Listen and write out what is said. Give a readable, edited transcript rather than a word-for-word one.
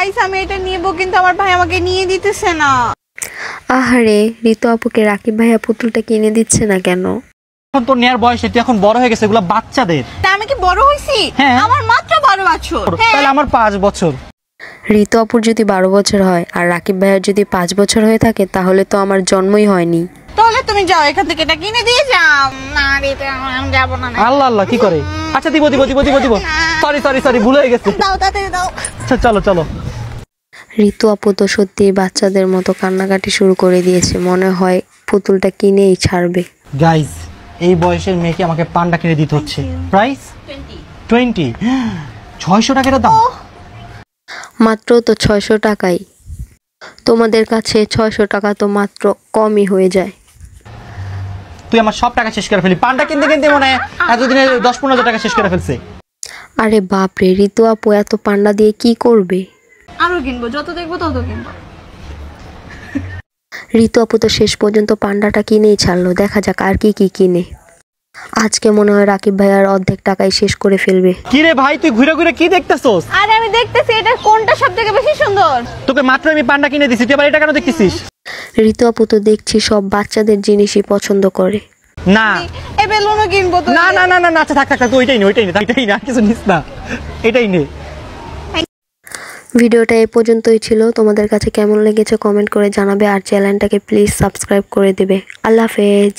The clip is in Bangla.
গাইস আমি এটা নিবো কিন্তু আমার ভাই আমাকে নিয়ে দিতেছে না। আহারে ঋতু আপুকে রাকিব ভাইয়া পুতুলটা কিনে দিচ্ছে না কেন? এখন তো নেয়ার বয়স, তুই এখন বড় হয়ে গেছে, এগুলো বাচ্চাদের। তা আমি কি বড় হইছি? হ্যাঁ। আমার মাত্র 12 বছর। তাহলে আমার 5 বছর। ঋতু আপুর যদি 12 বছর হয় আর রাকিব ভাইয়ার যদি 5 বছর হয়ে থাকে তাহলে তো আমার জন্মই হয়নি। তাহলে তুমি যাও এখান থেকে এটা কিনে দিয়ে যাও। না রে আমি যাব না। আল্লাহ আল্লাহ কি করে? আচ্ছা দিব দিব দিব দিব দিব। সরি ভুল হয়ে গেছে। দাও তাড়াতাড়ি দাও। আচ্ছা চলো চলো। ঋতু আপু তো সত্যি বাচ্চাদের মতো কান্নাকাটি শুরু করে দিয়েছে, মনে হয় পুতুলটা কিনেই ছাড়বে। গাইস এই বয়সের মেয়েকে আমাকে পান্ডা কিনে দিতে হচ্ছে। প্রাইস 20। 600 টাকার দাম। মাত্র তো 600 টাকাই। তোমাদের কাছে 600 টাকা তো মাত্র কমই হয়ে যায়। তুই আমার সব টাকা শেষ করে ফেলি। পান্ডা কিনতে কিনতে মনে হয় এতদিনে 10-15 টাকা শেষ করে ফেলছে। আরে বাপরে, ঋতু আপু এত পান্ডা দিয়ে কি করবে? আরো কিনবো, যত দেখবো তত কিনবো। ঋতু আপু তো শেষ পর্যন্ত পান্ডাটা কিনেই ছাড়লো, দেখা যাক আর কি কি কিনে। আজকে মনে হয় রাকিব ভাইয়ার অর্ধেক টাকাই শেষ করে ফেলবে। কি রে ভাই তুই ঘুরে ঘুরে কি দেখতেছস? আরে আমি দেখতেছি এটা কোনটা সবথেকে বেশি সুন্দর। তোকে মাত্র আমি পান্ডা কিনে দিছি, তুই আবার এটা কেন দেখতেছিস? ঋতু আপু তো দেখছি সব বাচ্চাদের জিনিসই পছন্দ করে। না এই বেলুনও কিনবো তো। না না না না আচ্ছা থাক তুই ওইটাই নে এটাই না কিছু নিস না, এটাই নে। ভিডিওটা এই পর্যন্তই ছিল। তোমাদের কাছে কেমন লেগেছে কমেন্ট করে জানাবে আর চ্যানেলটাকে প্লিজ সাবস্ক্রাইব করে দেবে। আল্লাহ হাফেজ।